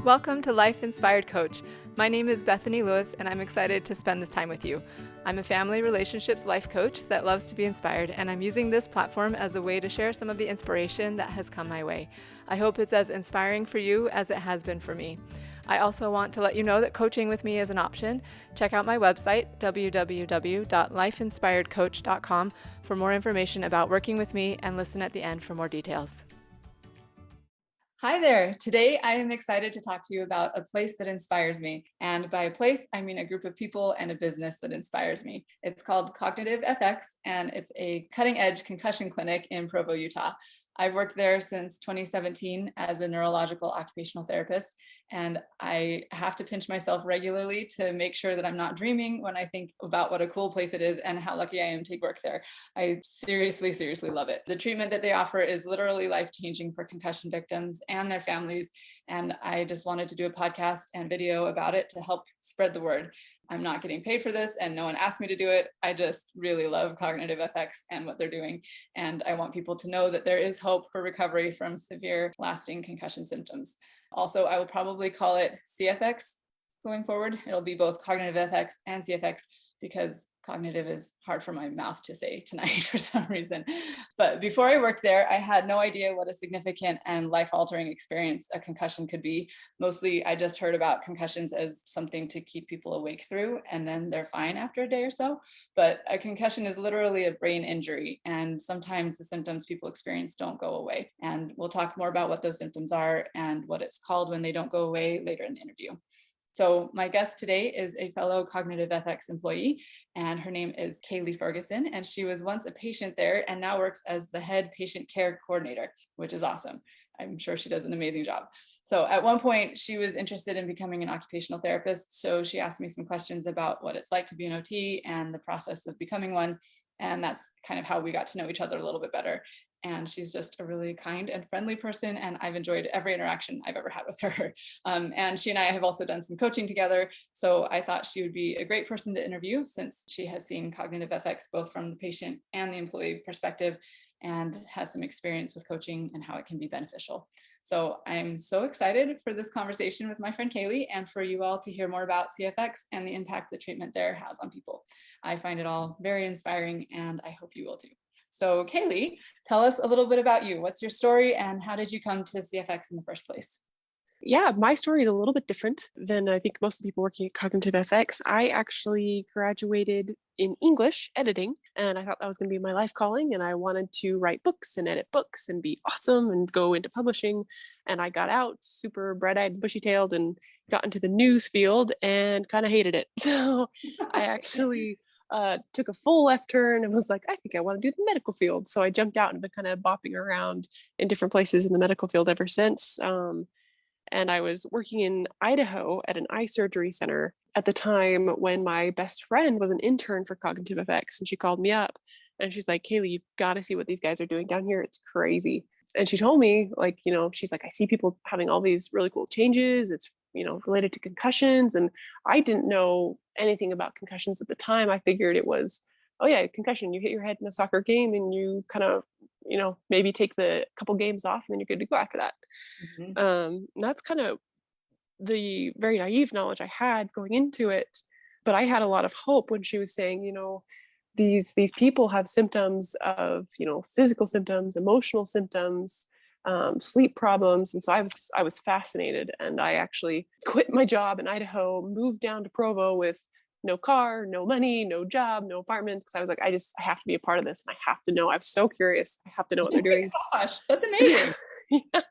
Welcome to Life Inspired Coach. My name is Bethany Lewis, and I'm excited to spend this time with you. I'm a family relationships life coach that loves to be inspired, and I'm using this platform as a way to share some of the inspiration that has come my way. I hope it's as inspiring for you as it has been for me. I also want to let you know that coaching with me is an option. Check out my website, www.lifeinspiredcoach.com, for more information about working with me, and listen at the end for more details. Hi there. Today, I am excited to talk to you about a place that inspires me. And by a place, I mean a group of people and a business that inspires me. It's called CognitiveFX, and it's a cutting-edge concussion clinic in Provo, Utah. I've worked there since 2017 as a neurological occupational therapist, and I have to pinch myself regularly to make sure that I'm not dreaming when I think about what a cool place it is and how lucky I am to work there. I seriously love it. The treatment that they offer is literally life-changing for concussion victims and their families, and I just wanted to do a podcast and video about it to help spread the word. I'm not getting paid for this, and no one asked me to do it. I just really love CognitiveFX and what they're doing. And I want people to know that there is hope for recovery from severe, lasting concussion symptoms. Also, I will probably call it CFX going forward. It'll be both CognitiveFX and CFX because cognitive is hard for my mouth to say tonight for some reason. But before I worked there, I had no idea what a significant and life-altering experience a concussion could be. Mostly, I just heard about concussions as something to keep people awake through, and then they're fine after a day or so. But a concussion is literally a brain injury, and sometimes the symptoms people experience don't go away. And we'll talk more about what those symptoms are and what it's called when they don't go away later in the interview. So my guest today is a fellow CognitiveFX employee, and her name is Kaylie Ferguson, and she was once a patient there and now works as the head patient care coordinator, which is awesome. I'm sure she does an amazing job. So at one point, she was interested in becoming an occupational therapist, so she asked me some questions about what it's like to be an OT and the process of becoming one, and that's kind of how we got to know each other a little bit better. And she's just a really kind and friendly person, and I've enjoyed every interaction I've ever had with her. And she and I have also done some coaching together, so I thought she would be a great person to interview since she has seen CognitiveFX both from the patient and the employee perspective and has some experience with coaching and how it can be beneficial. So I'm so excited for this conversation with my friend Kaylie and for you all to hear more about CFX and the impact the treatment there has on people. I find it all very inspiring, and I hope you will too. So Kaylie, tell us a little bit about you. What's your story and how did you come to CFX in the first place? Yeah, my story is a little bit different than I think most of the people working at CognitiveFX. I actually graduated in English editing, and I thought that was going to be my life calling, and I wanted to write books and edit books and be awesome and go into publishing. And I got out super bright-eyed, bushy-tailed, and got into the news field and kind of hated it. So I actually took a full left turn and was like, I think I want to do the medical field. So I jumped out and been kind of bopping around in different places in the medical field ever since. And I was working in Idaho at an eye surgery center at the time when my best friend was an intern for CognitiveFX, and she called me up and she's like, Kaylie, you've got to see what these guys are doing down here. It's crazy. And she told me, like, she's like, I see people having all these really cool changes. It's, related to concussions. And I didn't know anything about concussions at the time. I figured it was, oh yeah, concussion, you hit your head in a soccer game and you kind of, maybe take the couple games off and then you're good to go after that. Mm-hmm. That's kind of the very naive knowledge I had going into it. But I had a lot of hope when she was saying, these people have symptoms of, physical symptoms, emotional symptoms, sleep problems. And so I was fascinated, and I actually quit my job in Idaho, moved down to Provo with no car, no money, no job, no apartment. Because I was like, I have to be a part of this, and I have to know. I'm so curious. I have to know what they're doing. Gosh, that's amazing. Yeah.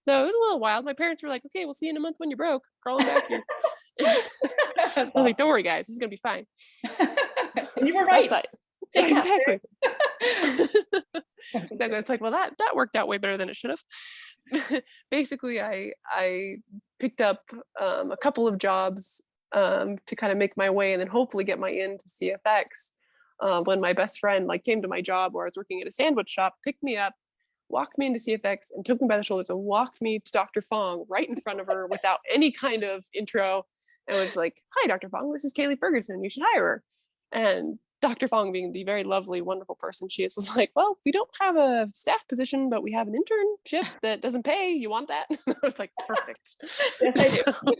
So it was a little wild. My parents were like, okay, we'll see you in a month when you're broke. Crawling back here. I was like, don't worry, guys. This is going to be fine. And you were right. Yeah, exactly. Exactly. It's like, well, that worked out way better than it should have. Basically, I picked up a couple of jobs to kind of make my way and then hopefully get my in to CFX when my best friend came to my job where I was working at a sandwich shop, picked me up, walked me into CFX, and took me by the shoulders and walked me to Dr. Fong right in front of her without any kind of intro, and was like, hi, Dr. Fong, this is Kaylie Ferguson. You should hire her. And Dr. Fong, being the very lovely, wonderful person she is, was like, well, we don't have a staff position, but we have an internship that doesn't pay. You want that? I was like, perfect. Yes, I So,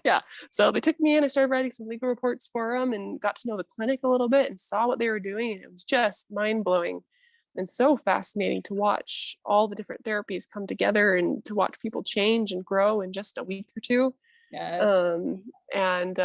yeah. So they took me in. I started writing some legal reports for them and got to know the clinic a little bit and saw what they were doing. And it was just mind blowing and so fascinating to watch all the different therapies come together and to watch people change and grow in just a week or two. Yes. And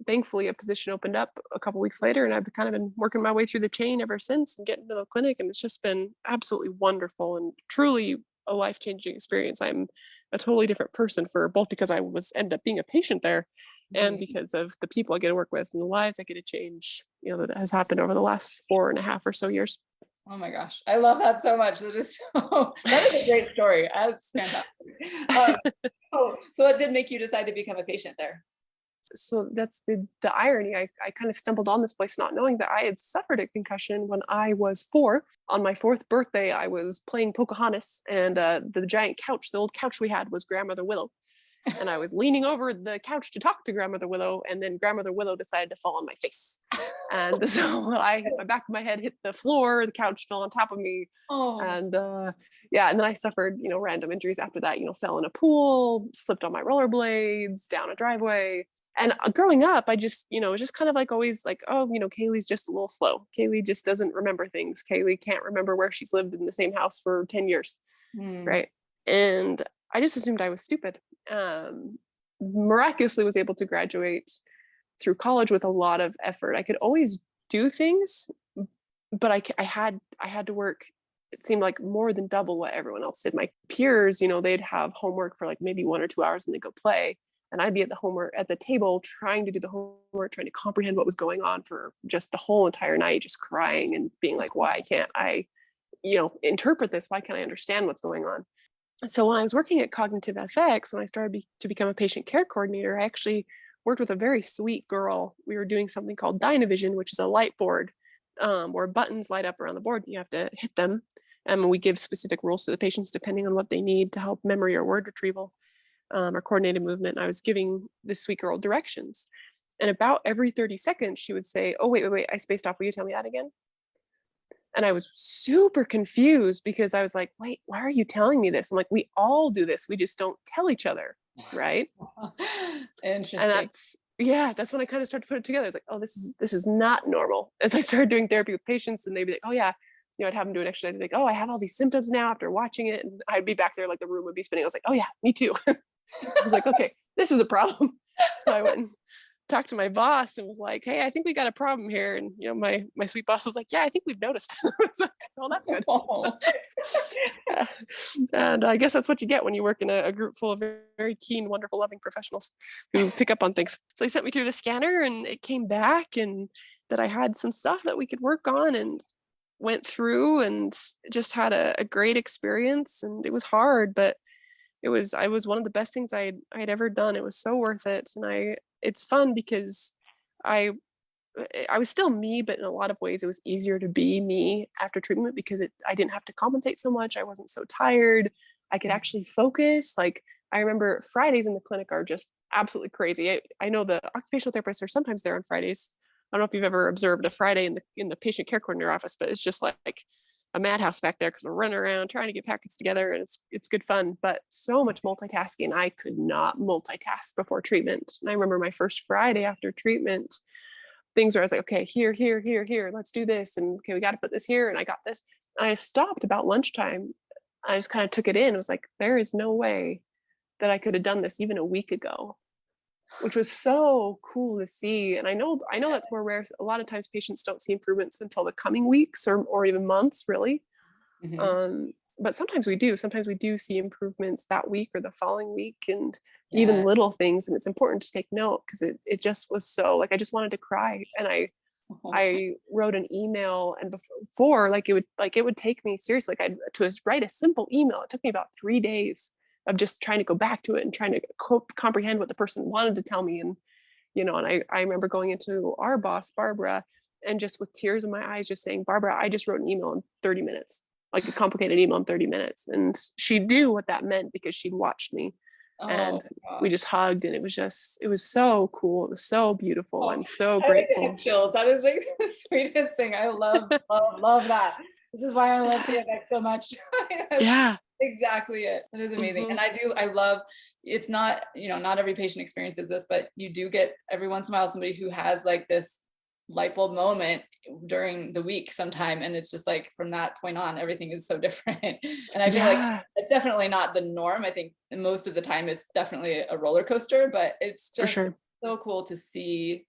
thankfully a position opened up a couple weeks later, and I've kind of been working my way through the chain ever since and getting to the clinic, and it's just been absolutely wonderful and truly a life-changing experience. I'm a totally different person, for both because I was ended up being a patient there and because of the people I get to work with and the lives I get to change, that has happened over the last 4.5 or so years. Oh my gosh, I love that so much. That is a great story. That's fantastic. So what did make you decide to become a patient there? So that's the irony. I kind of stumbled on this place not knowing that I had suffered a concussion when I was 4. On my 4th birthday, I was playing Pocahontas, and the giant couch, the old couch we had, was Grandmother Willow. And I was leaning over the couch to talk to Grandmother Willow, and then Grandmother Willow decided to fall on my face. And so my back of my head hit the floor, the couch fell on top of me. Oh. And and then I suffered, random injuries after that, fell in a pool, slipped on my rollerblades, down a driveway. And growing up, I just, it was just kind of like always like, oh, Kaylie's just a little slow. Kaylie just doesn't remember things. Kaylie can't remember where she's lived in the same house for 10 years. Right. And I just assumed I was stupid. Miraculously was able to graduate through college with a lot of effort. I could always do things, but I had to work. It seemed like more than double what everyone else did. My peers, they'd have homework for like maybe 1 or 2 hours and they go play. And I'd be at the table trying to do the homework, trying to comprehend what was going on for just the whole entire night, just crying and being like, why can't I, interpret this? Why can't I understand what's going on? So when I was working at CognitiveFX, when I started to become a patient care coordinator, I actually worked with a very sweet girl. We were doing something called Dynavision, which is a light board where buttons light up around the board. And you have to hit them. And we give specific rules to the patients depending on what they need to help memory or word retrieval or coordinated movement. And I was giving this sweet girl directions. And about every 30 seconds, she would say, oh, wait, I spaced off. Will you tell me that again? And I was super confused because I was like, wait, why are you telling me this? I'm like, we all do this. We just don't tell each other. Right. Interesting. And that's when I kind of started to put it together. I was like, oh, this is not normal. As I started doing therapy with patients, and they'd be like, oh yeah, I'd have them do an exercise. They'd be like, oh, I have all these symptoms now after watching it. And I'd be back there, like the room would be spinning. I was like, oh yeah, me too. I was like, okay, this is a problem. So I went and talked to my boss and was like, hey, I think we got a problem here. And my sweet boss was like, yeah, I think we've noticed. I was like, oh, that's good. Yeah. And I guess that's what you get when you work in a group full of very, very keen, wonderful, loving professionals who pick up on things. So they sent me through the scanner, and it came back and that I had some stuff that we could work on, and went through and just had a great experience. And it was hard, but I was one of the best things I had ever done. It was so worth it. And it's fun because I was still me, but in a lot of ways it was easier to be me after treatment because I didn't have to compensate so much. I wasn't so tired. I could actually focus. Like I remember Fridays in the clinic are just absolutely crazy. I know the occupational therapists are sometimes there on Fridays. I don't know if you've ever observed a Friday in the patient care coordinator office, but it's just like a madhouse back there because we're running around trying to get packets together, and it's good fun, but so much multitasking. I could not multitask before treatment. And I remember my first Friday after treatment, things where I was like, okay, here, let's do this. And okay, we got to put this here. And I got this. And I stopped about lunchtime. I just kind of took it in. I was like, there is no way that I could have done this even a week ago, which was so cool to see. And I know that's more rare. A lot of times patients don't see improvements until the coming weeks or even months, really. But sometimes we do. Sometimes we do see improvements that week or the following week, and even little things. And it's important to take note because it just was so like I just wanted to cry. And I wrote an email, and before it would take me seriously to write a simple email. It took me about 3 days of just trying to go back to it and trying to comprehend what the person wanted to tell me. And and I remember going into our boss Barbara, and just with tears in my eyes just saying, Barbara, I just wrote an email in 30 minutes, like a complicated email in 30 minutes. And she knew what that meant because she'd watched me Oh And we gosh. just hugged, and it was so cool. It was so beautiful. Oh, I'm so I already have grateful. chills. That is like the sweetest thing. I love, love, love that. This is why I love Yeah. CFX so much. That's Yeah. exactly it. That is amazing. Hmm. And I love, it's not, not every patient experiences this, but you do get every once in a while somebody who has like this light bulb moment during the week sometime. And it's just like from that point on, everything is so different. And I feel like Yeah, it's definitely not the norm. I think most of the time it's definitely a roller coaster, but it's for just sure. so cool to see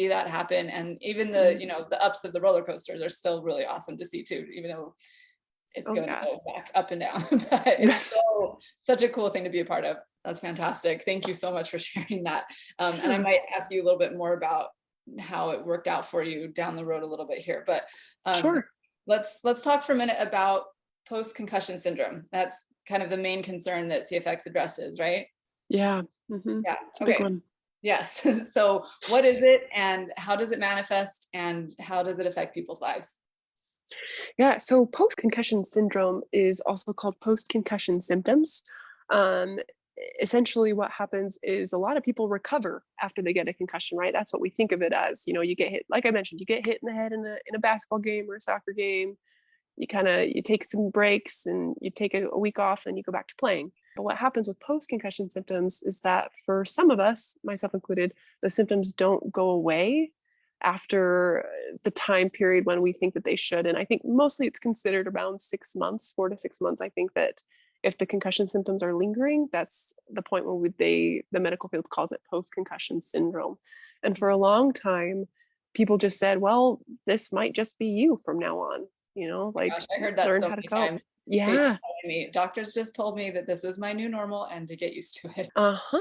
that happen. And even the Mhm. the ups of the roller coasters are still really awesome to see too, even though it's Oh going to yeah. go back up and down. But it's Yes. such a cool thing to be a part of. That's fantastic. Thank you so much for sharing that. And I Yeah. might ask you a little bit more about how it worked out for you down the road a little bit here. But um, Sure. let's talk for a minute about post-concussion syndrome. That's kind of the main concern that CFX addresses, right? Yeah. Hmm. Yeah. It's a big Okay. one. Yes. So what is it and how does it manifest and how does it affect people's lives? Yeah. So post concussion syndrome is also called post concussion symptoms. Um, Essentially, what happens is a lot of people recover after they get a concussion, right? That's what we think of it as. You get hit, like I mentioned, you get hit in the head in a basketball game or a soccer game. You take some breaks and you take a week off and you go back to playing. But what happens with post concussion symptoms is that for some of us, myself included, the symptoms don't go away after the time period when we think that they should. And I think mostly it's considered around 6 months, 4 to 6 months. I think that if the concussion symptoms are lingering, that's the point where the medical field calls it post concussion syndrome. And for a long time, people just said, well, this might just be you from now on, Gosh, like I heard that learn so how to many cope. times. Patients Yeah. telling me, doctors just told me that this was my new normal and to get used to it. Uh-huh.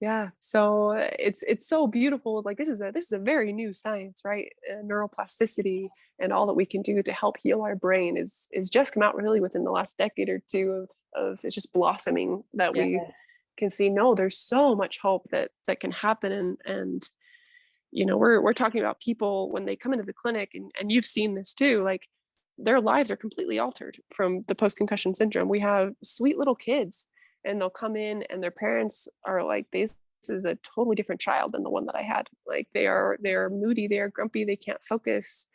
Yeah. So it's so beautiful. Like this is a very new science, right? Neuroplasticity and all that we can do to help heal our brain is just come out really within the last decade or two of it's just blossoming that Yes. we can see. No, there's so much hope that can happen. And we're talking about people when they come into the clinic, and you've seen this too, like their lives are completely altered from the post-concussion syndrome. We have sweet little kids, and they'll come in and their parents are like, this is a totally different child than the one that I had. Like they're moody, they are grumpy, they can't focus,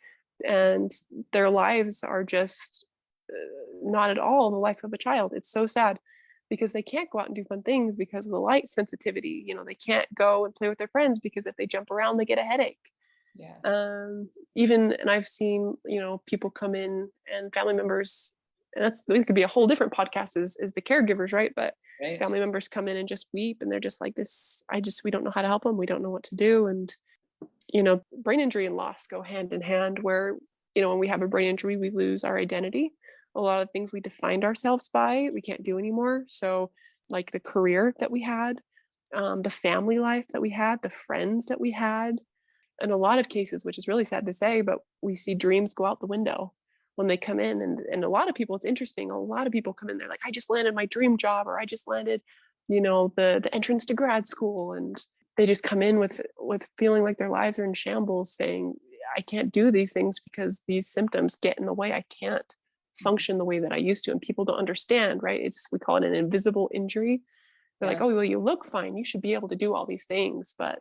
and their lives are just not at all the life of a child. It's so sad because they can't go out and do fun things because of the light sensitivity. They can't go and play with their friends because if they jump around, they get a headache. Yes. And I've seen, people come in and family members, and it could be a whole different podcast is the caregivers, right? But Right. family members come in and just weep, and they're just like this. We don't know how to help them. We don't know what to do. And, brain injury and loss go hand in hand where, when we have a brain injury, we lose our identity. A lot of things we defined ourselves by, we can't do anymore. So like the career that we had, the family life that we had, the friends that we had, in a lot of cases, which is really sad to say, but we see dreams go out the window when they come in. And a lot of people, it's interesting. A lot of people come in there like, I just landed my dream job, or I just landed, the entrance to grad school. And they just come in with feeling like their lives are in shambles, saying, I can't do these things because these symptoms get in the way. I can't function the way that I used to. And people don't understand, right? We call it an invisible injury. They're like, Yes. oh, well, you look fine. You should be able to do all these things. But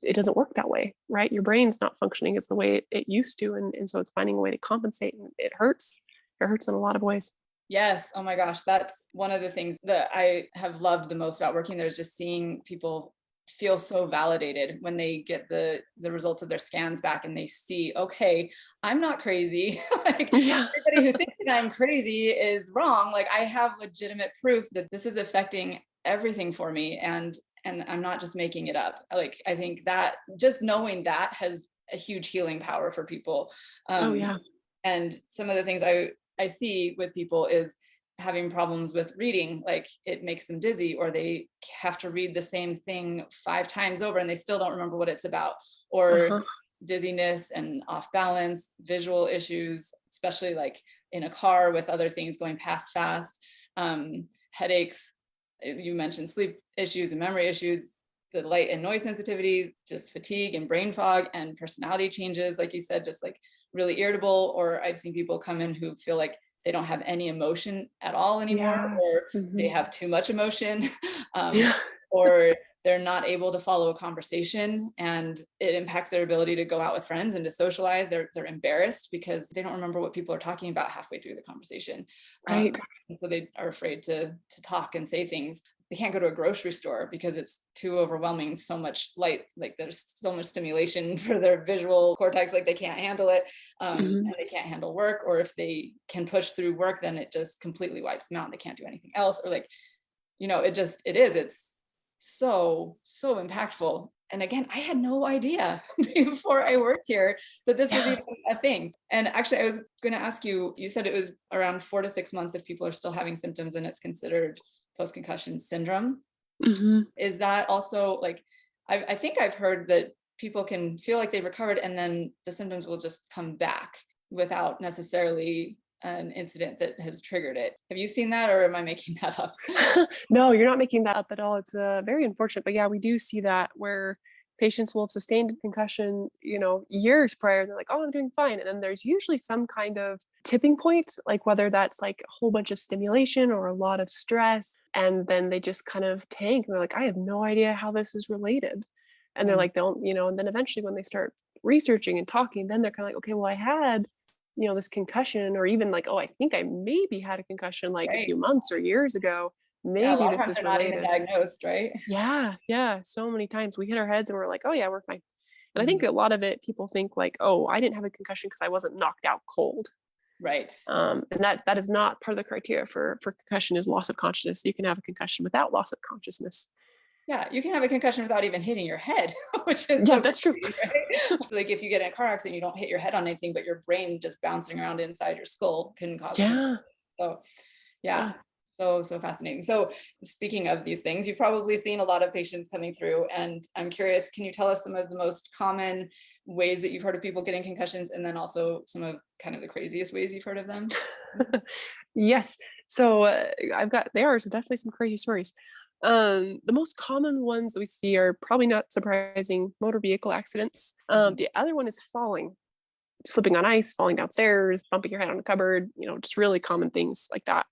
it doesn't work that way, right? Your brain's not functioning as the way it used to. And so it's finding a way to compensate, and it hurts. It hurts in a lot of ways. Yes. Oh my gosh. That's one of the things that I have loved the most about working there is just seeing people feel so validated when they get the results of their scans back and they see, okay, I'm not crazy. Like Yeah. everybody who thinks that I'm crazy is wrong. Like I have legitimate proof that this is affecting everything for me and I'm not just making it up. Like I think that just knowing that has a huge healing power for people. Oh, Um, yeah. and some of the things I see with people is having problems with reading, like it makes them dizzy, or they have to read the same thing 5 times over and they still don't remember what it's about, or Uh-huh. dizziness and off balance, visual issues, especially like in a car with other things going past fast, headaches. You mentioned sleep issues and memory issues, the light and noise sensitivity, just fatigue and brain fog and personality changes, like you said, just like really irritable. Or I've seen people come in who feel like they don't have any emotion at all anymore, Yeah. or they Mhm. have too much emotion, Yeah. or they're not able to follow a conversation, and it impacts their ability to go out with friends and to socialize. They're embarrassed because they don't remember what people are talking about halfway through the conversation. Right. And so they are afraid to talk and say things. They can't go to a grocery store because it's too overwhelming, so much light, like there's so much stimulation for their visual cortex, like they can't handle it. Mhm. And they can't handle work, or if they can push through work, then it just completely wipes them out and they can't do anything else, or like, it's so impactful. And again, I had no idea before I worked here that this was Yeah. even a thing. And actually, I was going to ask you, you said it was around 4 to 6 months if people are still having symptoms and it's considered post-concussion syndrome. Mhm. Is that also like, I think I've heard that people can feel like they've recovered and then the symptoms will just come back without necessarily an incident that has triggered it. Have you seen that, or am I making that up? No, you're not making that up at all. It's very unfortunate, but yeah, we do see that where patients will have sustained a concussion, years prior, and they're like, "Oh, I'm doing fine," and then there's usually some kind of tipping point, like whether that's like a whole bunch of stimulation or a lot of stress, and then they just kind of tank, and they're like, "I have no idea how this is related," and they're Mm, like, they'll, and then eventually when they start researching and talking, then they're kind of like, "Okay, well, I had." This concussion, or even like, oh, I think I maybe had a concussion like a right. few months or years ago. Yeah, a Maybe lot of this times is they're not even related. diagnosed, right? Yeah, yeah. So many times we hit our heads and we're like, oh yeah, we're fine. And I think Mhm. a lot of it, people think like, oh, I didn't have a concussion because I wasn't knocked out cold. Right. And that is not part of the criteria for concussion is loss of consciousness. You can have a concussion without loss of consciousness. Yeah, you can have a concussion without even hitting your head, which is Yeah, so that's true. crazy, right? Like if you get in a car accident, you don't hit your head on anything, but your brain just bouncing around inside your skull can cause a concussion. Yeah. So Yeah. yeah, so fascinating. So speaking of these things, you've probably seen a lot of patients coming through, and I'm curious, can you tell us some of the most common ways that you've heard of people getting concussions, and then also some of kind of the craziest ways you've heard of them? Yes. So there are definitely some crazy stories. The most common ones that we see are probably not surprising motor vehicle accidents. Mhm. The other one is falling, slipping on ice, falling downstairs, bumping your head on a cupboard, just really common things like that.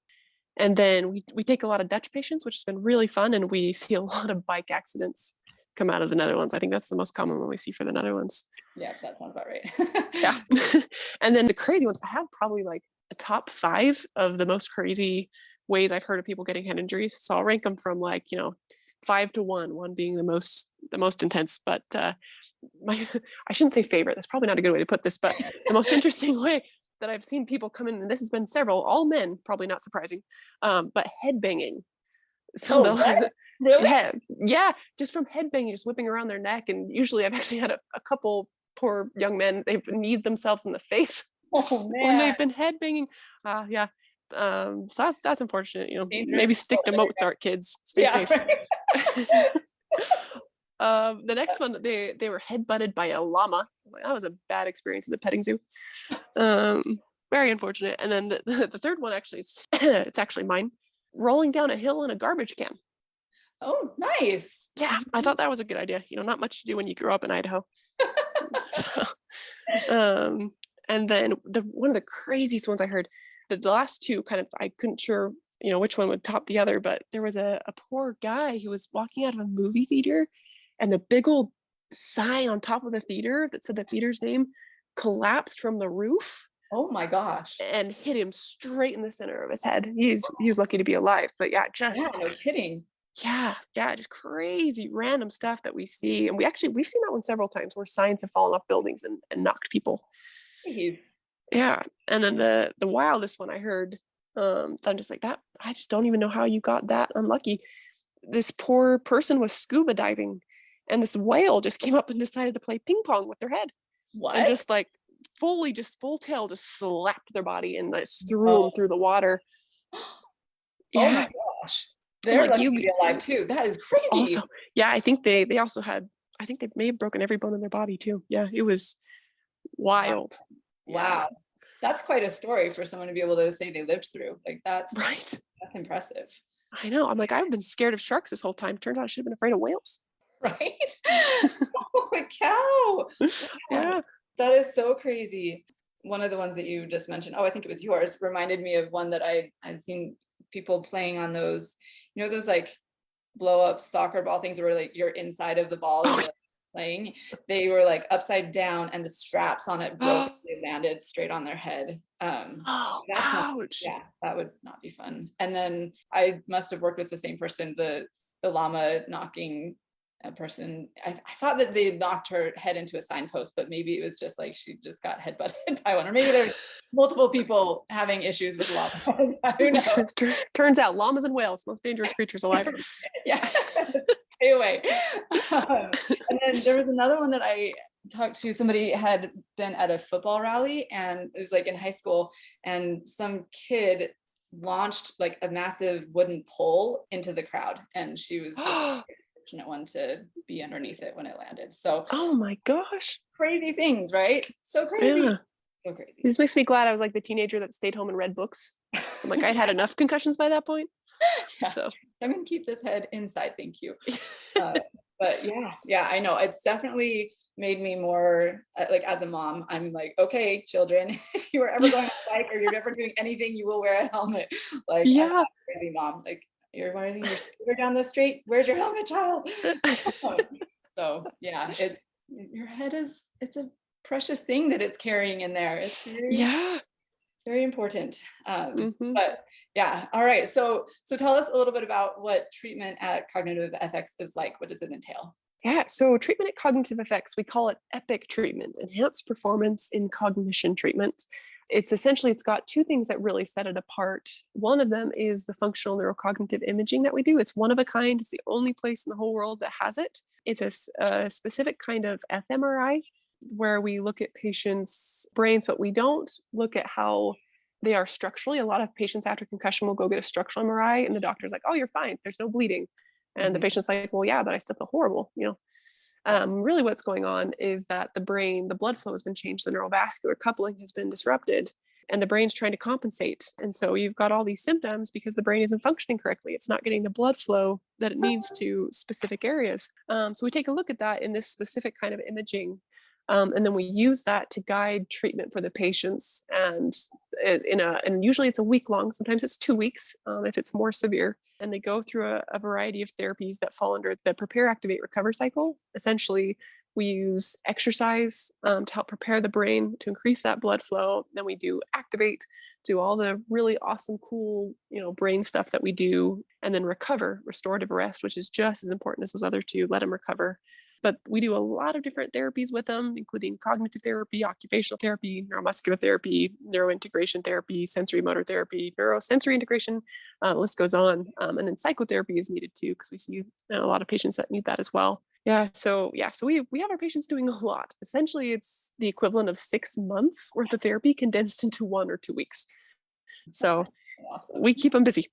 And then we take a lot of Dutch patients, which has been really fun. And we see a lot of bike accidents come out of the Netherlands. I think that's the most common one we see for the Netherlands. Yeah, that sounds about right. Yeah. And then the crazy ones, I have probably like a top 5 of the most crazy ways I've heard of people getting head injuries. So I'll rank them from like, 5 to 1 being the most intense. But my I shouldn't say favorite. That's probably not a good way to put this, but the most interesting way that I've seen people come in, and this has been several, all men, probably not surprising, but head banging. So Oh, what? they'll Really? yeah, yeah, just from head banging, just whipping around their neck. And usually I've actually had a couple poor young men, they've kneed themselves in the face Oh when man, they've been head banging. Yeah. So that's unfortunate. Maybe dangerous stick sport to there. Mozart, kids. Stay Yeah, safe. right. The next one, they were head butted by a llama. Like, that was a bad experience at the petting zoo. Um, Very unfortunate. And then the third one actually is it's actually mine. Rolling down a hill in a garbage can. Oh, nice. Yeah, I thought that was a good idea. Not much to do when you grew up in Idaho. So, um, and then one of the craziest ones I heard, the last two kind of, I couldn't sure, which one would top the other, but there was a poor guy who was walking out of a movie theater, and the big old sign on top of the theater that said the theater's name collapsed from the roof Oh my gosh. and hit him straight in the center of his head. He was lucky to be alive, but yeah, Yeah, just no kidding. yeah, just crazy random stuff that we see. And we've seen that one several times where signs have fallen off buildings and knocked people. Jeez. Yeah. And then the wildest one I heard, I'm just like, that I just don't even know how you got that unlucky. This poor person was scuba diving, and this whale just came up and decided to play ping pong with their head, and What? just like full tail just slapped their body and just threw them Oh, through the water. oh my Yeah. gosh. I'm They're like, lucky you to be alive too. That is crazy. also, yeah, I think they also had, I think they may have broken every bone in their body too. Yeah, it was Wow. wild. Yeah. Wow. That's quite a story for someone to be able to say they lived through. Like Right. that's impressive. I know. I'm like, I've been scared of sharks this whole time. Turns out I should have been afraid of whales. Right? Holy cow. Wow. Yeah. That is so crazy. one of the ones that you just mentioned, oh, I think it was yours, reminded me of one that I'd seen people playing on those, those like blow up soccer ball things where like you're inside of the ball and you're like playing. They were like upside down and the straps on it broke. Oh, They landed straight on their head. That's not, ouch. yeah, that would not be fun. And then I must have worked with the same person, the llama knocking a person. I thought that they knocked her head into a signpost, but maybe it was just like she just got headbutted by one, or maybe there's multiple people having issues with llama. Who knows? Turns out llamas and whales, most dangerous creatures alive. Yeah, stay away. And then there was another one that I talked to. Somebody had been at a football rally, and it was like in high school, and some kid launched like a massive wooden pole into the crowd, and she was just fortunate one to be underneath it when it landed. So Oh my gosh. crazy things, right? So crazy. Yeah. So crazy. This makes me glad I was like the teenager that stayed home and read books. I'm like, I'd had enough concussions by that point. Yes. So I'm going to keep this head inside. Thank you. But yeah, I know. It's definitely made me more like as a mom, I'm like, okay, children, if you are ever going on a bike or you're ever doing anything, you will wear a helmet. Like, I'm not a crazy mom. Like, you're riding your scooter down the street, where's your helmet, child? So yeah, your head it's a precious thing that it's carrying in there. It's very important. But yeah, all right. So tell us a little bit about what treatment at CognitiveFX is like. What does it entail? Yeah, so treatment at CognitiveFX, we call it EPIC treatment, enhanced performance in cognition treatment. It's got two things that really set it apart. One of them is the functional neurocognitive imaging that we do. It's one of a kind. It's the only place in the whole world that has it. It's a specific kind of fMRI where we look at patients' brains, but we don't look at how they are structurally. A lot of patients after concussion will go get a structural MRI, and the doctor's like, oh, you're fine. There's no bleeding. And the patient's like, well, yeah, but I still feel horrible. Really what's going on is that the brain, the blood flow has been changed. The neurovascular coupling has been disrupted, and the brain's trying to compensate. And so you've got all these symptoms because the brain isn't functioning correctly. It's not getting the blood flow that it needs to specific areas. So we take a look at that in this specific kind of imaging. And then we use that to guide treatment for the patients. And usually it's a week long. Sometimes it's 2 weeks if it's more severe. And they go through a variety of therapies that fall under the prepare, activate, recover cycle. Essentially, we use exercise to help prepare the brain to increase that blood flow. Then we do activate, do all the really awesome, cool, brain stuff that we do, and then recover, restorative rest, which is just as important as those other two. Let them recover. But we do a lot of different therapies with them, including cognitive therapy, occupational therapy, neuromuscular therapy, neurointegration therapy, sensory motor therapy, neurosensory integration, the list goes on. And then psychotherapy is needed too, because we see a lot of patients that need that as well. So we have our patients doing a lot. Essentially, it's the equivalent of 6 months worth of therapy condensed into 1 or 2 weeks. So awesome. We keep them busy.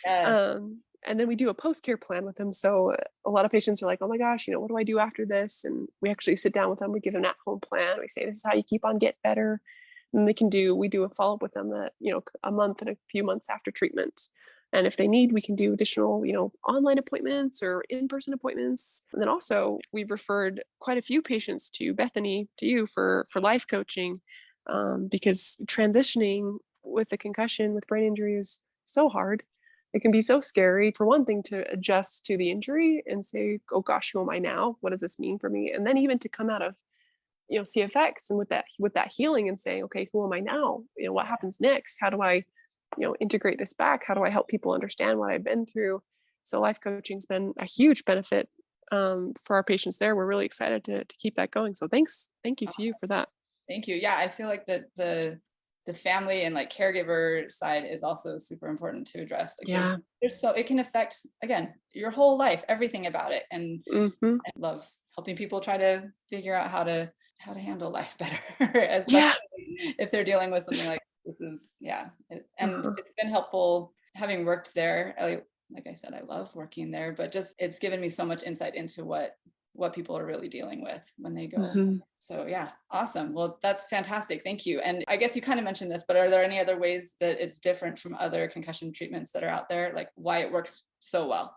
Yes. And then we do a post-care plan with them. So a lot of patients are like, oh my gosh, what do I do after this? And we actually sit down with them. We give them an at-home plan. We say, this is how you keep on get better. And we do a follow-up with them that, a month and a few months after treatment. And if they need, we can do additional, online appointments or in-person appointments. And then also we've referred quite a few patients to Bethany, to you for life coaching, because transitioning with a concussion, with brain injury is so hard. It can be so scary, for one thing, to adjust to the injury and say, oh gosh, who am I now? What does this mean for me? And then even to come out of, CFX and with that healing and saying, okay, who am I now? What happens next? How do I, integrate this back? How do I help people understand what I've been through? So life coaching's been a huge benefit for our patients there. We're really excited to keep that going. So thank you to you for that. Thank you. Yeah, I feel like that the family and like caregiver side is also super important to address. Like it can affect, again, your whole life, everything about it. And I love helping people try to figure out how to handle life better, especially if they're dealing with something like this is, it's been helpful having worked there. Like I said, I love working there, but just, it's given me so much insight into what people are really dealing with when they go. So yeah, awesome. Well, that's fantastic. Thank you. And I guess you kind of mentioned this, but are there any other ways that it's different from other concussion treatments that are out there? Like why it works so well?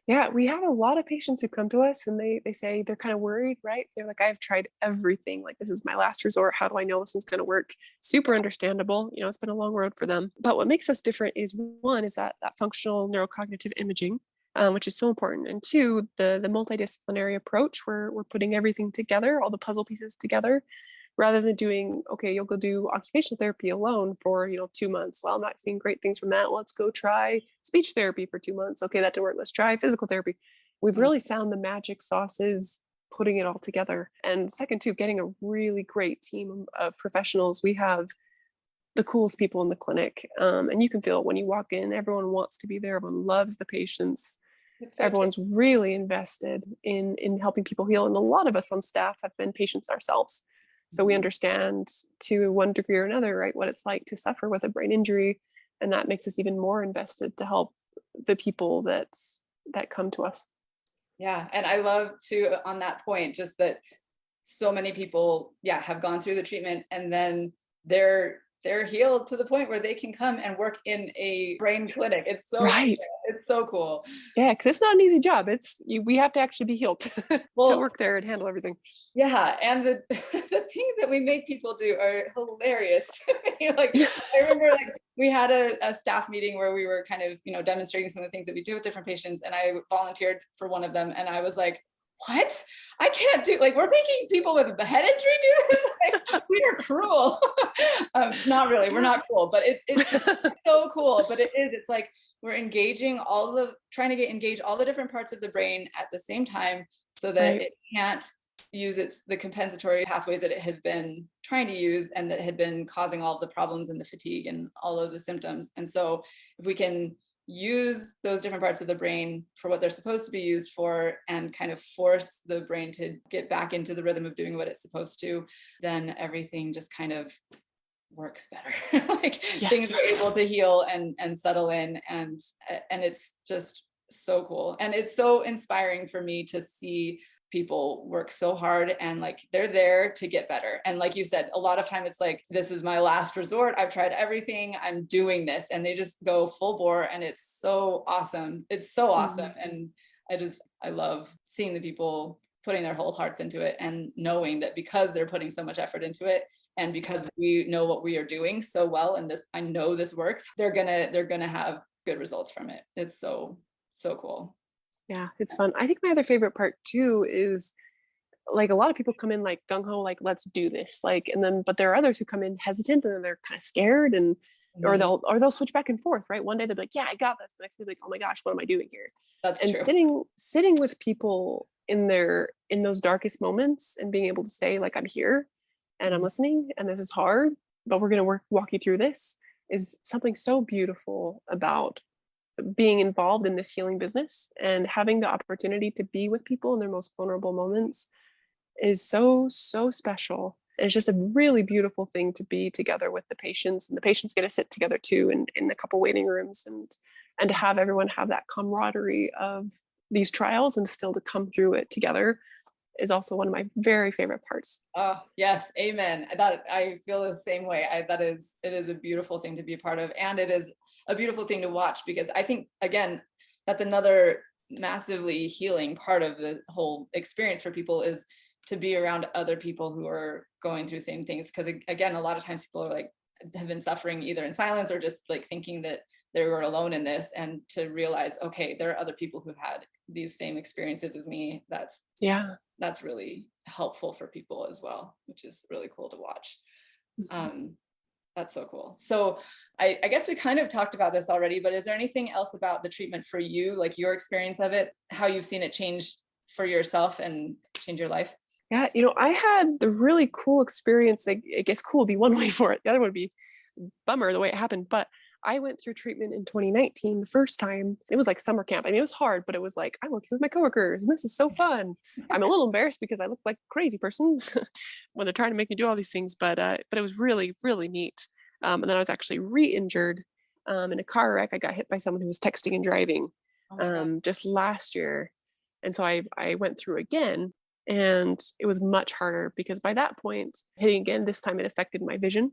Yeah, we have a lot of patients who come to us and they say they're kind of worried, right? They're like, I've tried everything. Like, this is my last resort. How do I know this one's going to work? Super understandable. You know, it's been a long road for them. But what makes us different is, one, is that functional neurocognitive imaging, which is so important. And two, the multidisciplinary approach where we're putting everything together, all the puzzle pieces together, rather than doing, okay, you'll go do occupational therapy alone for, 2 months. Well, I'm not seeing great things from that. Let's go try speech therapy for 2 months. Okay, that didn't work. Let's try physical therapy. We've Mm. really found the magic sauces putting it all together. And second, too, getting a really great team of professionals. We have the coolest people in the clinic. And you can feel it when you walk in. Everyone wants to be there. Everyone loves the patients. It's so true. Everyone's really invested in helping people heal. And a lot of us on staff have been patients ourselves. So we Mhm. understand to one degree or another, right, what it's like to suffer with a brain injury. And that makes us even more invested to help the people that come to us. Yeah. And I love to, on that point, just that so many people, yeah, have gone through the treatment and then they're healed to the point where they can come and work in a brain clinic. It's so cool. Right. It's so cool. Yeah, because it's not an easy job. We have to actually be healed to Well, work there and handle everything. yeah, and the the things that we make people do are hilarious to me. Like, Yeah. I remember, like, we had a staff meeting where we were kind of, demonstrating some of the things that we do with different patients, and I volunteered for one of them, and I was like, "What? I can't do, like, we're making people with a head injury do this? Like, we are cruel." Not really, we're not cruel, but it's so cool. But it is, it's like we're engaging trying to engage all the different parts of the brain at the same time so that Right. it can't use the compensatory pathways that it has been trying to use and that had been causing all of the problems and the fatigue and all of the symptoms. And so if we can use those different parts of the brain for what they're supposed to be used for and kind of force the brain to get back into the rhythm of doing what it's supposed to, then everything just kind of works better. Like, things Yes. are able to heal and settle in, and it's just so cool. And it's so inspiring for me to see people work so hard and, like, they're there to get better. And like you said, a lot of time it's like, this is my last resort. I've tried everything. I'm doing this. And they just go full bore, and it's so awesome. It's so awesome. Mhm. And I love seeing the people putting their whole hearts into it and knowing that because they're putting so much effort into it, and because we know what we are doing so well, and this, I know this works, they're gonna have good results from it. It's so cool. Yeah, it's fun. I think my other favorite part too is, like, a lot of people come in like gung ho, like, let's do this. Like, and then, but there are others who come in hesitant and then they're kind of scared and, or Mhm. they'll switch back and forth, right? One day they'll be like, yeah, I got this. The next day they'll be like, oh my gosh, what am I doing here? That's And true. sitting with people in those darkest moments and being able to say, like, I'm here and I'm Mhm. listening and this is hard, but we're going to walk you through this, is something so beautiful about being involved in this healing business. And having the opportunity to be with people in their most vulnerable moments is so special. And it's just a really beautiful thing to be together with the patients, and the patients get to sit together too in a couple waiting rooms, and to have everyone have that camaraderie of these trials and still to come through it together is also one of my very favorite parts. Oh, yes, amen. That, I feel the same way. It is a beautiful thing to be a part of, and it is a beautiful thing to watch, because I think, again, that's another massively healing part of the whole experience for people, is to be around other people who are going through the same things. Because again, a lot of times people are like, have been suffering either in silence or just like thinking that they were alone in this, and to realize, okay, there are other people who've had these same experiences as me. Yeah. That's really helpful for people as well, which is really cool to watch. Mhm. Um, that's so cool. So I guess we kind of talked about this already, but is there anything else about the treatment for you, like your experience of it, how you've seen it change for yourself and change your life? Yeah, I had the really cool experience. Like, I guess cool would be one way for it. The other would be bummer the way it happened. But I went through treatment in 2019 the first time. It was like summer camp. I mean, it was hard, but it was like, I'm working with my coworkers and this is so fun. I'm a little embarrassed because I look like a crazy person when they're trying to make me do all these things, but it was really, really neat. And then I was actually re-injured in a car wreck. I got hit by someone who was texting and driving Oh my God. just last year. And so I went through again, and it was much harder because by that point, hitting again, this time it affected my vision.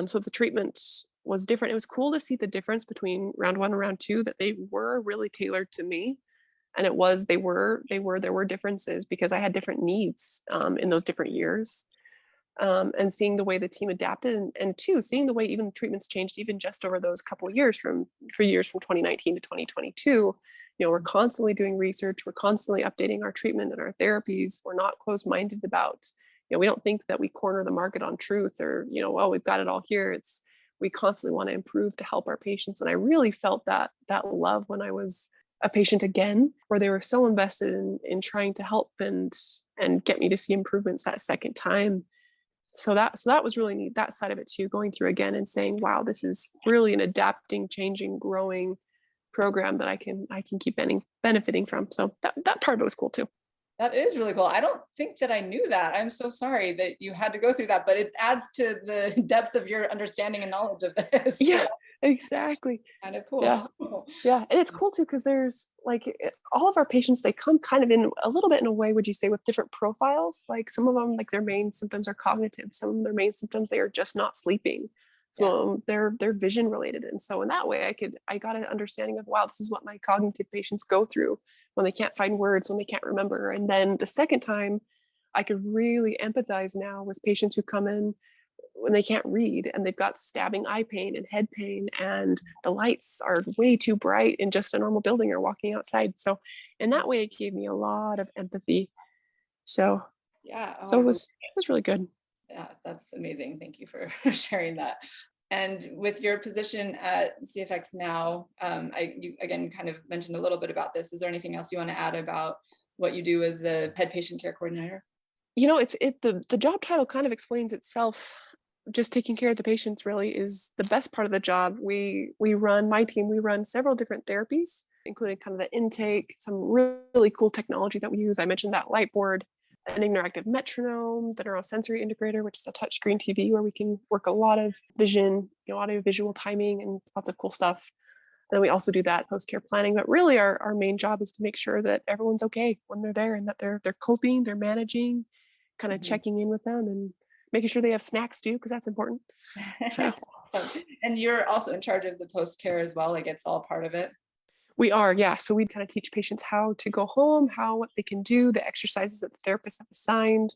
So the treatment was different. It was cool to see the difference between round one and round two, that they were really tailored to me. And there were differences because I had different needs in those different years. And seeing the way the team adapted, and two, seeing the way even treatments changed, even just over those couple of years from 2019 to 2022. We're constantly doing research, we're constantly updating our treatment and our therapies. We're not closed-minded about, we don't think that we corner the market on truth, or, well, we've got it all here. We constantly want to improve to help our patients. And I really felt that love when I was a patient again, where they were so invested in trying to help and get me to see improvements that second time. So that was really neat, that side of it too, going through again and saying, wow, this is really an adapting, changing, growing program that I can keep benefiting from. So that part of it was cool too. That is really cool. I don't think that I knew that. I'm so sorry that you had to go through that, but it adds to the depth of your understanding and knowledge of this. Yeah, exactly. Kind of cool. Yeah. Yeah. And it's cool too, because there's all of our patients, they come kind of in a little bit in a way, would you say, with different profiles. Like some of them, like their main symptoms are cognitive. Some of their main symptoms, they are just not sleeping. So they're vision related. And so in that way, I got an understanding of, wow, this is what my cognitive patients go through when they can't find words, when they can't remember. And then the second time, I could really empathize now with patients who come in when they can't read and they've got stabbing eye pain and head pain, and the lights are way too bright in just a normal building or walking outside. So in that way, it gave me a lot of empathy. So it was really good. Yeah, that's amazing. Thank you for sharing that. And with your position at CFX now, you again kind of mentioned a little bit about this. Is there anything else you want to add about what you do as the head patient care coordinator? The job title kind of explains itself. Just taking care of the patients really is the best part of the job. My team run several different therapies, including kind of the intake, some really cool technology that we use. I mentioned that light board, an interactive metronome, the neurosensory integrator, which is a touchscreen TV where we can work a lot of vision, audio visual timing, and lots of cool stuff. And then we also do that post-care planning. But really our main job is to make sure that everyone's okay when they're there, and that they're coping, they're managing, kind of checking in with them and making sure they have snacks too, because that's important. So. And you're also in charge of the post-care as well, like it's all part of it? We are, yeah. So we kind of teach patients how to go home, what they can do, the exercises that the therapists have assigned.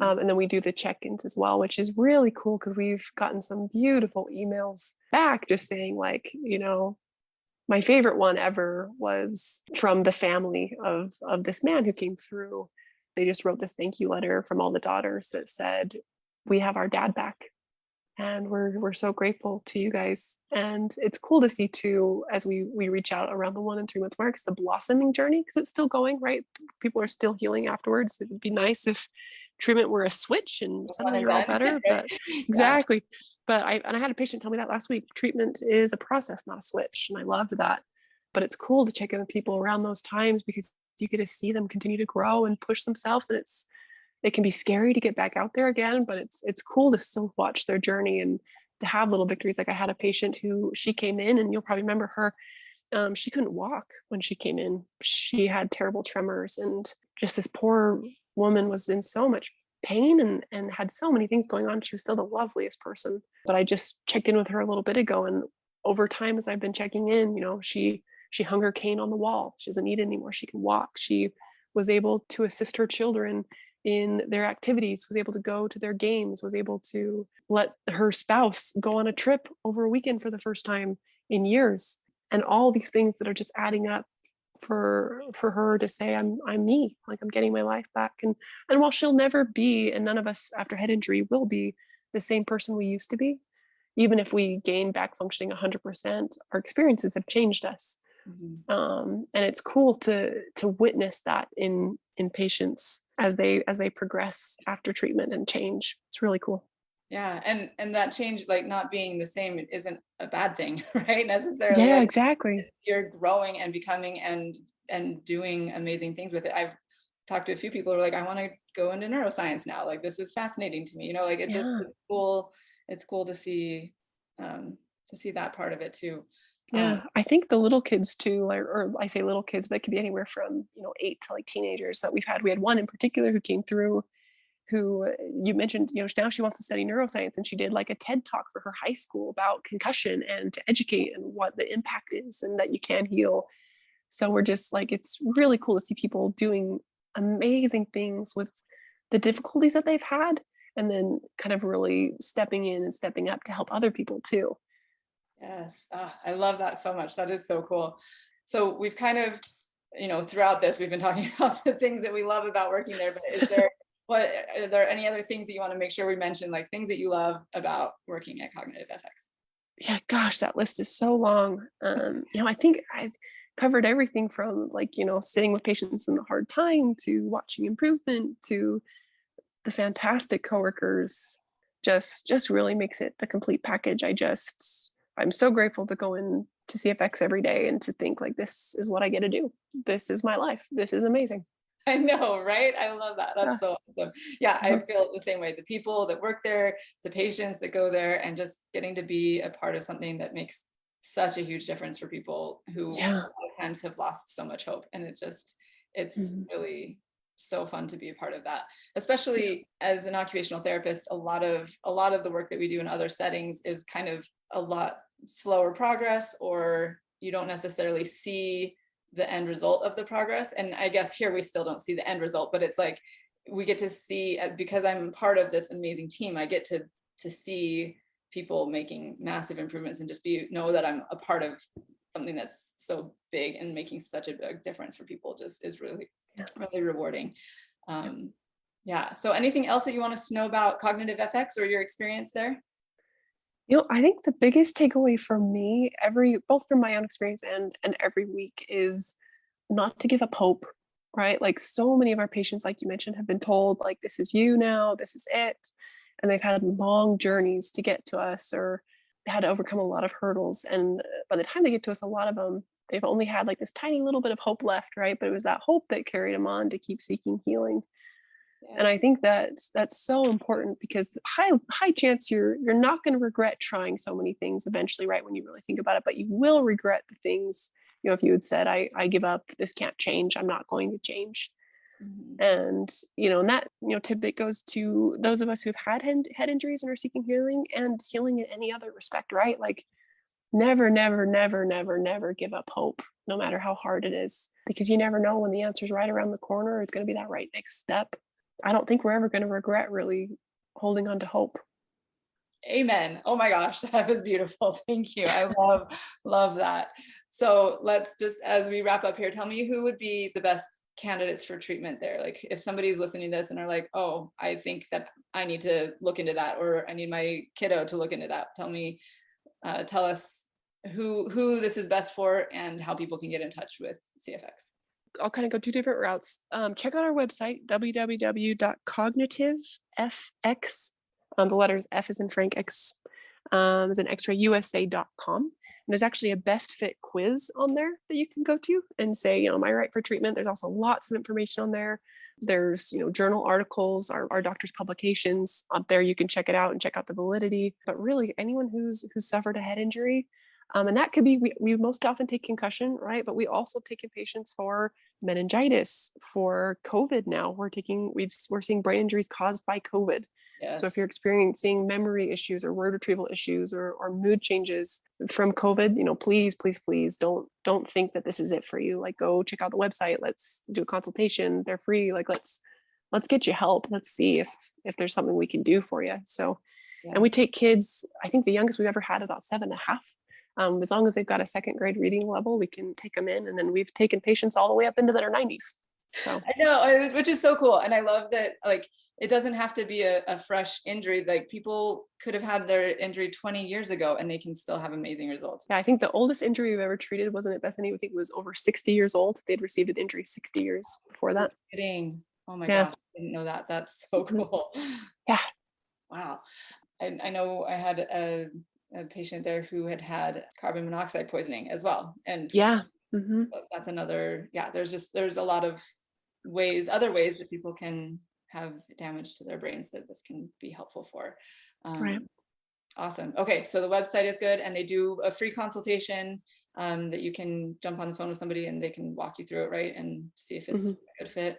And then we do the check-ins as well, which is really cool because we've gotten some beautiful emails back just saying my favorite one ever was from the family of this man who came through. They just wrote this thank you letter from all the daughters that said, we have our dad back. And we're so grateful to you guys. And it's cool to see too, as we reach out around the 1 and 3 month marks, the blossoming journey, because it's still going, right? People are still healing afterwards. It would be nice if treatment were a switch and suddenly you're all better. But exactly. But I had a patient tell me that last week. Treatment is a process, not a switch. And I loved that. But it's cool to check in with people around those times because you get to see them continue to grow and push themselves. And it can be scary to get back out there again, but it's cool to still watch their journey and to have little victories. Like I had a patient who she came in, and you'll probably remember her. She couldn't walk when she came in. She had terrible tremors, and just this poor woman was in so much pain and had so many things going on. She was still the loveliest person. But I just checked in with her a little bit ago, and over time, as I've been checking in, she hung her cane on the wall. She doesn't need it anymore. She can walk. She was able to assist her children in their activities, was able to go to their games, was able to let her spouse go on a trip over a weekend for the first time in years. And all these things that are just adding up for her to say, I'm me, like I'm getting my life back. And while she'll never be, and none of us after head injury will be the same person we used to be, even if we gain back functioning 100%, our experiences have changed us. And it's cool to witness that in patients as they progress after treatment and change. It's really cool. Yeah, and that change, like not being the same, isn't a bad thing, right? Necessarily. Yeah, exactly. You're growing and becoming and doing amazing things with it. I've talked to a few people who are like, I want to go into neuroscience now. Like this is fascinating to me. Like it just it's cool. It's cool to see that part of it too. Yeah, I think the little kids too, or I say little kids, but it could be anywhere from 8 to like teenagers that we've had. We had one in particular who came through, who you mentioned, now she wants to study neuroscience, and she did like a TED talk for her high school about concussion and to educate and what the impact is, and that you can heal So we're just like, it's really cool to see people doing amazing things with the difficulties that they've had, and then kind of really stepping in and stepping up to help other people too. Yes. I love that so much. That is so cool. So we've kind of, throughout this, we've been talking about the things that we love about working there, but are there any other things that you want to make sure we mention, like things that you love about working at CognitiveFX? Yeah, gosh, that list is so long. I think I've covered everything from like, sitting with patients in the hard time to watching improvement to the fantastic coworkers. Just really makes it the complete package. I'm so grateful to go in to CFX every day and to think like, this is what I get to do. This is my life. This is amazing. I know, right? I love that. Yeah. That's so awesome. Yeah, I Uh-huh. feel the same way. The people that work there, the patients that go there, and just getting to be a part of something that makes such a huge difference for people who a Yeah. lot of times have lost so much hope. And it's Mhm. really so fun to be a part of that. Yeah. Especially as an occupational therapist, a lot of the work that we do in other settings is kind of a lot slower progress, or you don't necessarily see the end result of the progress. And I guess here we still don't see the end result, but it's like we get to see, because I'm part of this amazing team, I get to see people making massive improvements, and just know that I'm a part of something that's so big and making such a big difference for people, just is really, Yeah. really rewarding. Yeah. So anything else that you want us to know about CognitiveFX or your experience there? I think the biggest takeaway for me, both from my own experience and every week, is not to give up hope, right? Like so many of our patients, like you mentioned, have been told like, this is you now, this is it. And they've had long journeys to get to us, or had to overcome a lot of hurdles. And by the time they get to us, a lot of them, they've only had like this tiny little bit of hope left, right? But it was that hope that carried them on to keep seeking healing. Yeah. And I think that that's so important, because high chance you're not going to regret trying so many things eventually, right, when you really think about it. But you will regret the things, if you had said, I give up, this can't change, I'm not going to change. Mhm. And that tip goes to those of us who've had head injuries and are seeking healing, and healing in any other respect, right? Like, never, never, never, never, never give up hope, no matter how hard it is, because you never know when the answer's right around the corner. It's going to be that right next step. I don't think we're ever going to regret really holding on to hope. Amen. Oh my gosh, that was beautiful. Thank you. I love that. So let's just, as we wrap up here, tell me who would be the best candidates for treatment there. Like if somebody's listening to this and are like, oh, I think that I need to look into that, or I need my kiddo to look into that. Tell us who this is best for and how people can get in touch with CFX. I'll kind of go two different routes. Check out our website, www.cognitivefx. The letters F is in Frank, X is an X-ray USA.com. And there's actually a best fit quiz on there that you can go to and say, am I right for treatment? There's also lots of information on there. There's, journal articles, our doctor's publications up there. You can check it out and check out the validity. But really, anyone who's suffered a head injury, and that could be, we most often take concussion, right? But we also take in patients for meningitis, for COVID now. We're seeing brain injuries caused by COVID. So if Yes. you're experiencing memory issues or word retrieval issues or mood changes from COVID, please, please, please don't think that this is it for you. Like, go check out the website. Let's do a consultation. They're free. Like, let's get you help. Let's see if there's something we can do for you. So, Yeah. and we take kids, I think the youngest we've ever had about 7.5. As long as they've got a second grade reading level, we can take them in. And then we've taken patients all the way up into their 90s. So I know, which is so cool. And I love that, like, it doesn't have to be a fresh injury. Like, people could have had their injury 20 years ago and they can still have amazing results. yeah, I think the oldest injury we've ever treated, wasn't it, Bethany? I think it was over 60 years old. They'd received an injury 60 years before that. Kidding. Oh my Yeah. gosh, I didn't know that. That's so cool. Yeah. Wow. I know I had a patient there who had carbon monoxide poisoning as well. And Yeah. Mm-hmm. that's another, yeah, there's a lot of other ways that people can have damage to their brains that this can be helpful for. Right. Awesome. Okay, so the website is good, and they do a free consultation that you can jump on the phone with somebody and they can walk you through it, right, and see if it's a good fit.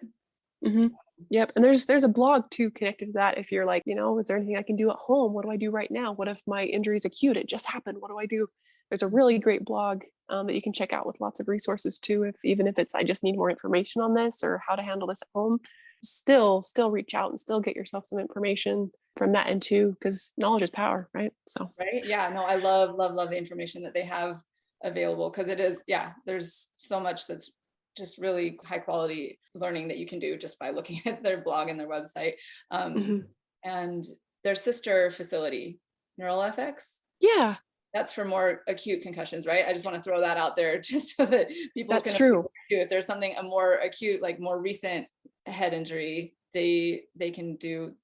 Mm-hmm. Yep. And there's a blog too connected to that. If you're like, is there anything I can do at home? What do I do right now? What if my injury is acute? It just happened. What do I do? There's a really great blog that you can check out with lots of resources too. Even if it's, I just need more information on this or how to handle this at home, still reach out and still get yourself some information from that end too, because knowledge is power, right? So, right. Yeah, no, I love the information that they have available, because it is, yeah, there's so much that's just really high quality learning that you can do just by looking at their blog and their website. mhm. And their sister facility, NeuralFX, Yeah, that's for more acute concussions, right? I just want to throw that out there just so that people that's can true. if there's something a more acute, like more recent head injury, they can do.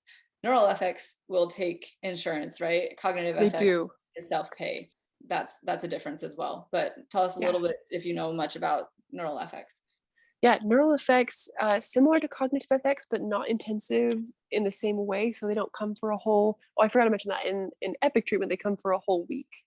NeuralFX will take insurance, right? They CognitiveFX do. is self-pay. That's a difference as well. But tell us a Yeah. little bit if you know much about NeuralFX. Yeah, neural effects, similar to cognitive effects, but not intensive in the same way. So they don't come for a whole. Oh, I forgot to mention that in Epic treatment, they come for a whole week,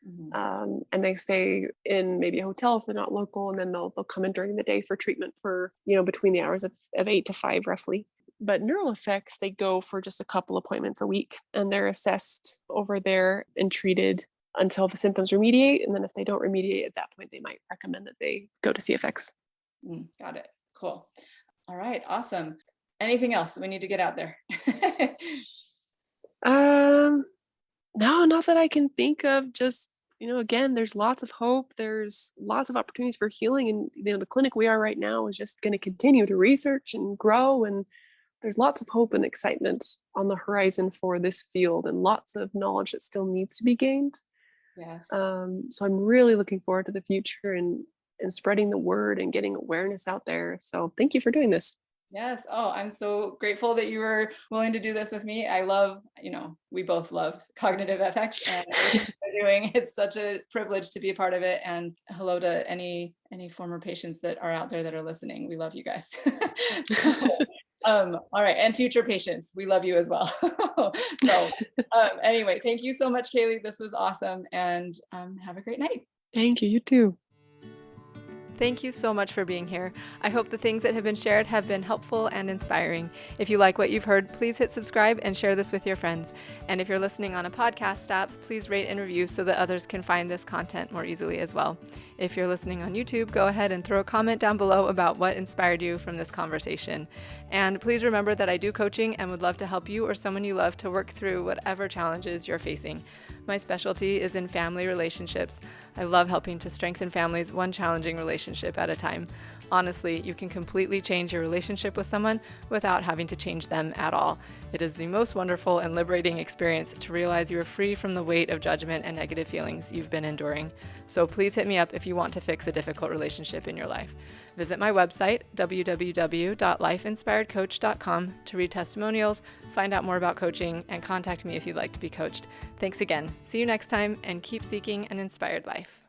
Mhm. and they stay in maybe a hotel if they're not local, and then they'll come in during the day for treatment for between the hours of 8 to 5 roughly. But neural effects, they go for just a couple appointments a week, and they're assessed over there and treated until the symptoms remediate. And then if they don't remediate at that point, they might recommend that they go to CFX. Got it. Cool. All right. Awesome. Anything else we need to get out there? Um, no, not that I can think of. Just, again, there's lots of hope. There's lots of opportunities for healing. And, the clinic we are right now is just going to continue to research and grow. And there's lots of hope and excitement on the horizon for this field and lots of knowledge that still needs to be gained. Yes. So I'm really looking forward to the future and spreading the word and getting awareness out there. So thank you for doing this. Yes. Oh, I'm so grateful that you were willing to do this with me. I love, we both love CognitiveFX and everything they're doing. It's such a privilege to be a part of it. And hello to any former patients that are out there that are listening. We love you guys. All right. And future patients, we love you as well. So anyway, thank you so much, Kaylie. This was awesome. And have a great night. Thank you. You too. Thank you so much for being here. I hope the things that have been shared have been helpful and inspiring. If you like what you've heard, please hit subscribe and share this with your friends. And if you're listening on a podcast app, please rate and review so that others can find this content more easily as well. If you're listening on YouTube, go ahead and throw a comment down below about what inspired you from this conversation. And please remember that I do coaching and would love to help you or someone you love to work through whatever challenges you're facing. My specialty is in family relationships. I love helping to strengthen families one challenging relationship at a time. Honestly, you can completely change your relationship with someone without having to change them at all. It is the most wonderful and liberating experience to realize you are free from the weight of judgment and negative feelings you've been enduring. So please hit me up if you want to fix a difficult relationship in your life. Visit my website, www.lifeinspiredcoach.com, to read testimonials, find out more about coaching, and contact me if you'd like to be coached. Thanks again. See you next time, and keep seeking an inspired life.